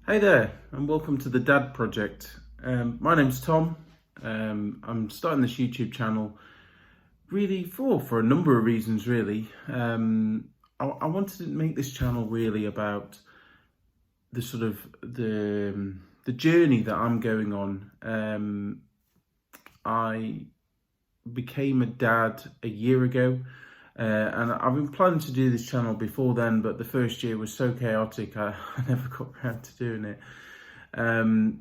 Hey there, and welcome to the Dad Project. My name's Tom. I'm starting this YouTube channel really for a number of reasons. Really, I wanted to make this channel really about the sort of the journey that I'm going on. I became a dad a year ago, and I've been planning to do this channel before then, but the first year was so chaotic, I never got around to doing it.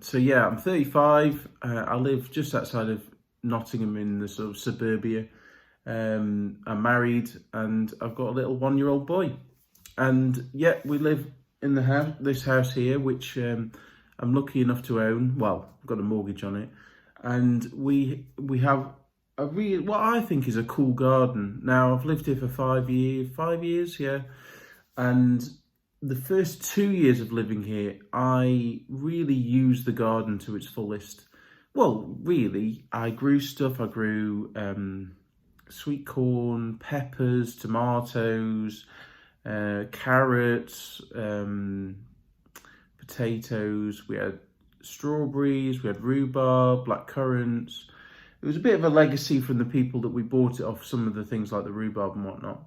So yeah, I'm 35. I live just outside of Nottingham in the sort of suburbia. I'm married and I've got a little 1-year-old boy. And yeah, we live in this house here, which I'm lucky enough to own. Well, I've got a mortgage on it, and we have what I think is a cool garden. Now I've lived here for 5 years, 5 years, yeah, and the first 2 years of living here, I really used the garden to its fullest. Well, really, I grew stuff. I grew sweet corn, peppers, tomatoes, carrots, potatoes. We had strawberries, we had rhubarb, black currants. It was a bit of a legacy from the people that we bought it off, some of the things like the rhubarb and whatnot.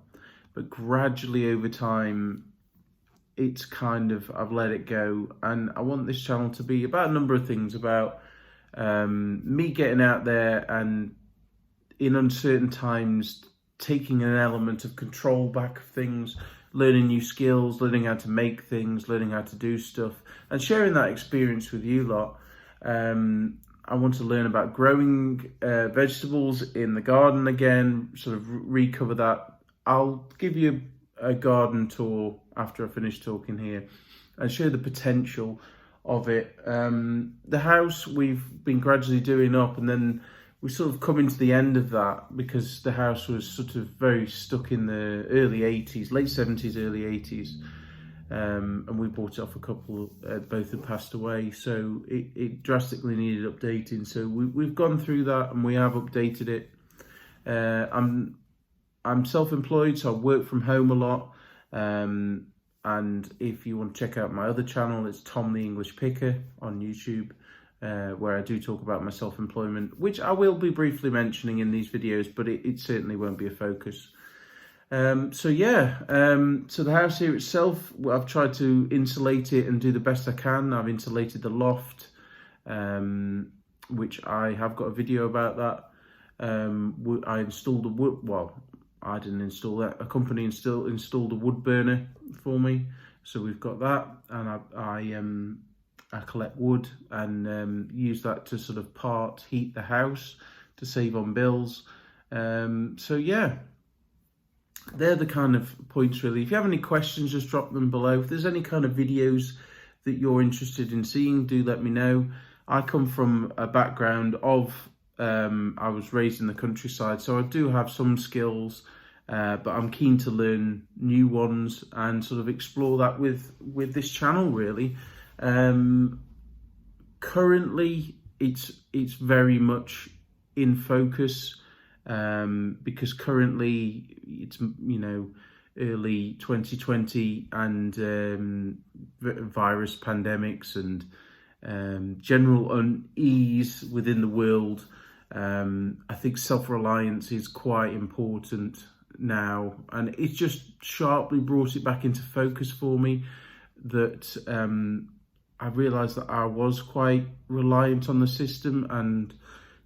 But gradually over time, it's kind of, I've let it go. And I want this channel to be about a number of things, about me getting out there and in uncertain times taking an element of control back of things, learning new skills, learning how to make things, learning how to do stuff, and sharing that experience with you lot. I want to learn about growing vegetables in the garden again, sort of recover that. I'll give you a garden tour after I finish talking here and show the potential of it. The house we've been gradually doing up, and then we sort of come into the end of that because the house was sort of very stuck in the early 80s, late 70s, early 80s. And we bought it off a couple, both had passed away, so it drastically needed updating. So we've gone through that and we have updated it. I'm self-employed, so I work from home a lot. And if you want to check out my other channel, it's Tom the English Picker on YouTube, where I do talk about my self-employment, which I will be briefly mentioning in these videos, but it certainly won't be a focus. So the house here itself, I've tried to insulate it and do the best I can. I've insulated the loft, which I have got a video about that. I installed a wood, well, I didn't install that. A company installed a wood burner for me, so we've got that, and I collect wood and use that to sort of part heat the house to save on bills. So yeah, they're the kind of points really. If you have any questions, just drop them below. If there's any kind of videos that you're interested in seeing, do let me know. I come from a background of I was raised in the countryside, so I do have some skills, but I'm keen to learn new ones and sort of explore that with this channel really. Currently, it's very much in focus, because currently it's early 2020 and virus pandemics and general unease within the world. I think self-reliance is quite important now, and it's just sharply brought it back into focus for me that I realised that I was quite reliant on the system, and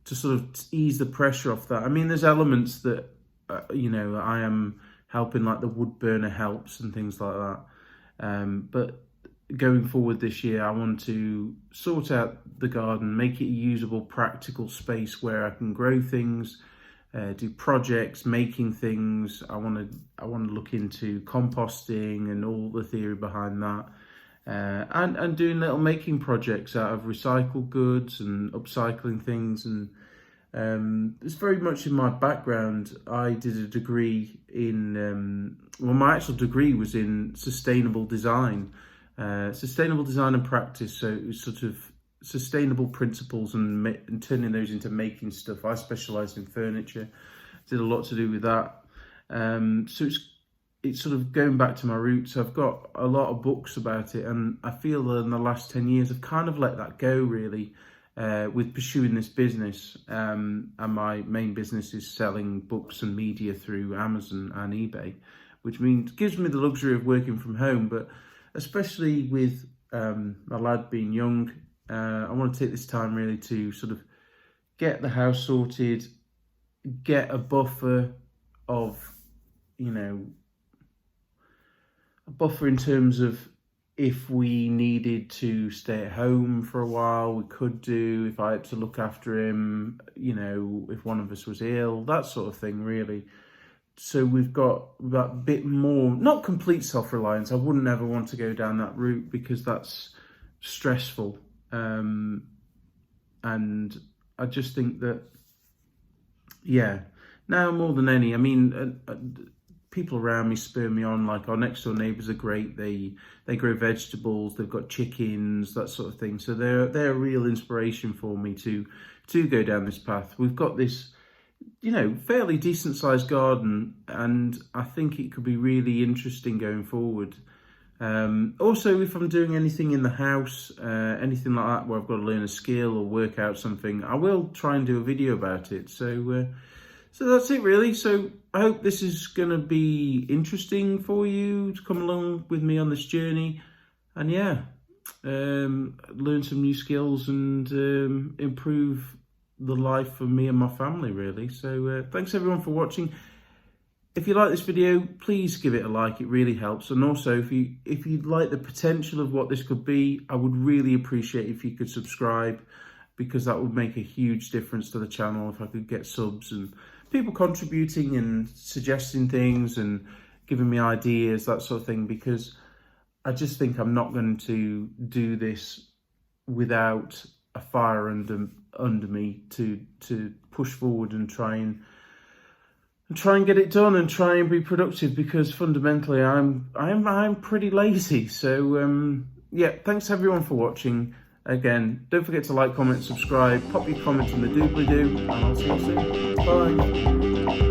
to sort of ease the pressure off that. I mean, there's elements that, I am helping, like the wood burner helps and things like that. But going forward this year, I want to sort out the garden, make it a usable, practical space where I can grow things, do projects, making things. I want to look into composting and all the theory behind that. And doing little making projects out of recycled goods and upcycling things. And it's very much in my background. I did a degree in, my actual degree was in sustainable design and practice. So it was sort of sustainable principles and turning those into making stuff. I specialised in furniture, did a lot to do with that. So it's sort of going back to my roots. I've got a lot of books about it, and I feel that in the last 10 years, I've kind of let that go, really, with pursuing this business. And my main business is selling books and media through Amazon and eBay, which means gives me the luxury of working from home. But especially with my lad being young, I want to take this time really to sort of get the house sorted, get a buffer of, you know, a buffer in terms of if we needed to stay at home for a while, we could do. If I had to look after him, you know, if one of us was ill, that sort of thing, really. So we've got that bit more, not complete self-reliance. I wouldn't ever want to go down that route because that's stressful. And I just think that, yeah, now more than any, I mean, people around me spur me on. Like, our next door neighbours are great. They grow vegetables. They've got chickens, that sort of thing. So they're a real inspiration for me to go down this path. We've got this, you know, fairly decent sized garden, and I think it could be really interesting going forward. Also, if I'm doing anything in the house, anything like that where I've got to learn a skill or work out something, I will try and do a video about it. So that's it, really. So I hope this is going to be interesting for you to come along with me on this journey, and yeah, learn some new skills and improve the life for me and my family, really. So thanks everyone for watching. If you like this video, please give it a like. It really helps. And also, if you like the potential of what this could be, I would really appreciate if you could subscribe, because that would make a huge difference to the channel if I could get subs and people contributing and suggesting things and giving me ideas, that sort of thing, because I just think I'm not going to do this without a fire under me to push forward and try and get it done and try and be productive, because fundamentally I'm pretty lazy. So yeah, thanks everyone for watching. Again, don't forget to like, comment, subscribe, pop your comments in the doobly-doo, and I'll see you soon. Bye.